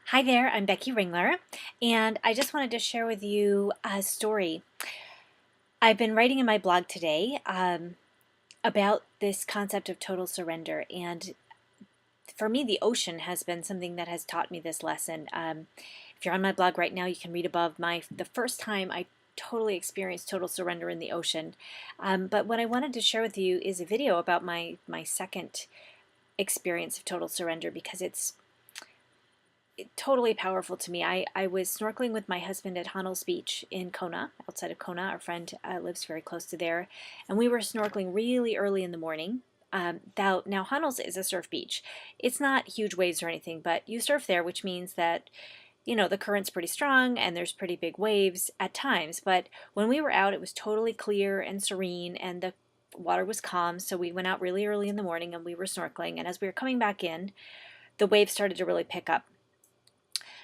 Hi there, I'm Becky Ringler, and I just wanted to share with you a story. I've been writing in my blog today about this concept of total surrender, and for me, the ocean has been something that has taught me this lesson. If you're on my blog right now, you can read above the first time I totally experienced total surrender in the ocean. But what I wanted to share with you is a video about my second experience of total surrender because it's totally powerful to me. I was snorkeling with my husband at Honnols Beach in Kona, outside of Kona. Our friend lives very close to there. And we were snorkeling really early in the morning. Now, Honnols is a surf beach. It's not huge waves or anything, but you surf there, which means that, the current's pretty strong and there's pretty big waves at times. But when we were out, it was totally clear and serene and the water was calm. So we went out really early in the morning and we were snorkeling. And as we were coming back in, the waves started to really pick up.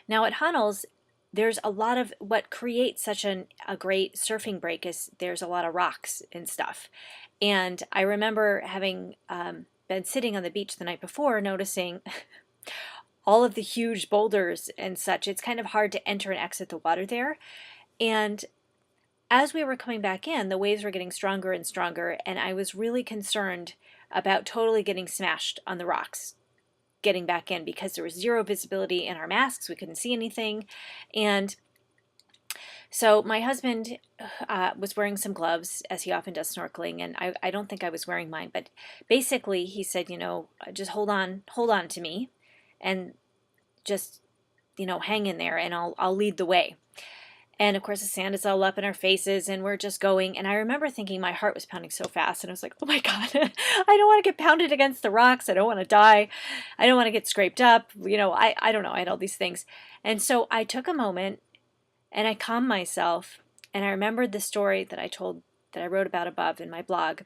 Now at Hunnell's, there's a lot of what creates such a great surfing break is there's a lot of rocks and stuff. And I remember having been sitting on the beach the night before noticing all of the huge boulders and such. It's kind of hard to enter and exit the water there. And as we were coming back in, the waves were getting stronger and stronger, and I was really concerned about totally getting smashed on the rocks getting back in because there was zero visibility in our masks. We couldn't see anything. And so my husband was wearing some gloves, as he often does snorkeling, and I don't think I was wearing mine, but basically he said, just hold on to me and just, hang in there and I'll lead the way. And of course, the sand is all up in our faces and we're just going. And I remember thinking my heart was pounding so fast. And I was like, oh my God, I don't want to get pounded against the rocks. I don't want to die. I don't want to get scraped up. I don't know. I had all these things. And so I took a moment and I calmed myself. And I remembered the story that I wrote about above in my blog.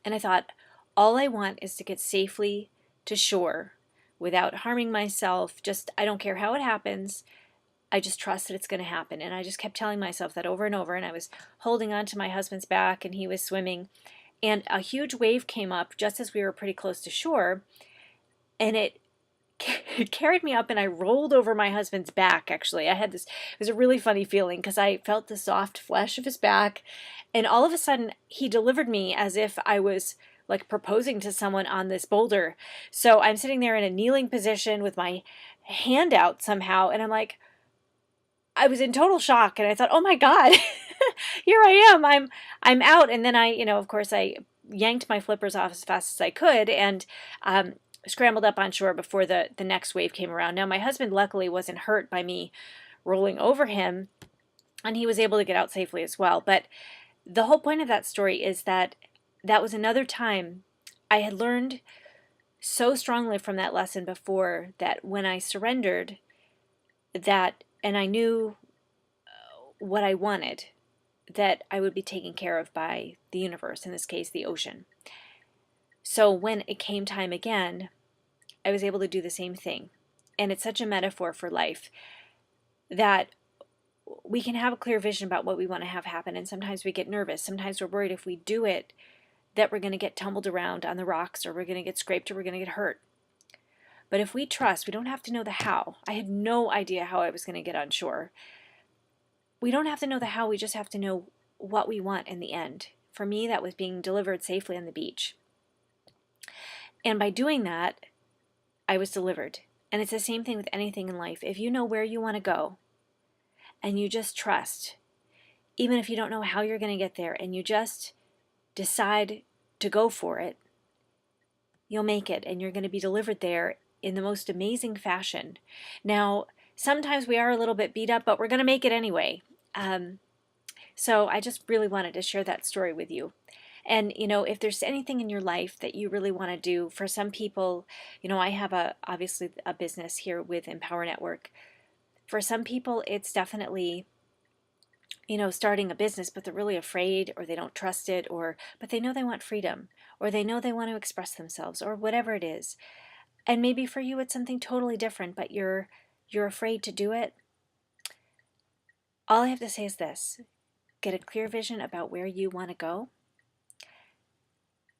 And I thought, all I want is to get safely to shore without harming myself. I don't care how it happens. I just trust that it's going to happen. And I just kept telling myself that over and over. And I was holding on to my husband's back and he was swimming. And a huge wave came up just as we were pretty close to shore. And it carried me up and I rolled over my husband's back, actually. It was a really funny feeling because I felt the soft flesh of his back. And all of a sudden, he delivered me as if I was like proposing to someone on this boulder. So I'm sitting there in a kneeling position with my hand out somehow. And I'm like, I was in total shock and I thought, oh my God, here I am. I'm out. And then of course I yanked my flippers off as fast as I could and scrambled up on shore before the next wave came around. Now my husband luckily wasn't hurt by me rolling over him and he was able to get out safely as well. But the whole point of that story is that was another time I had learned so strongly from that lesson before that when I surrendered and I knew what I wanted, that I would be taken care of by the universe, in this case, the ocean. So when it came time again, I was able to do the same thing. And it's such a metaphor for life that we can have a clear vision about what we want to have happen. And sometimes we get nervous. Sometimes we're worried if we do it, that we're going to get tumbled around on the rocks or we're going to get scraped or we're going to get hurt. But if we trust, we don't have to know the how. I had no idea how I was going to get on shore. We don't have to know the how, we just have to know what we want in the end. For me, that was being delivered safely on the beach. And by doing that, I was delivered. And it's the same thing with anything in life. If you know where you want to go, and you just trust, even if you don't know how you're going to get there, and you just decide to go for it, you'll make it, and you're going to be delivered there in the most amazing fashion. Now, sometimes we are a little bit beat up, but we're going to make it anyway. So I just really wanted to share that story with you. And, if there's anything in your life that you really want to do, for some people, I have obviously a business here with Empower Network. For some people, it's definitely, starting a business, but they're really afraid or they don't trust it, but they know they want freedom, or they know they want to express themselves, or whatever it is. And maybe for you, it's something totally different, but you're afraid to do it. All I have to say is this: get a clear vision about where you want to go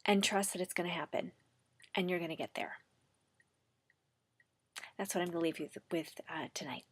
and trust that it's going to happen and you're going to get there. That's what I'm going to leave you with tonight.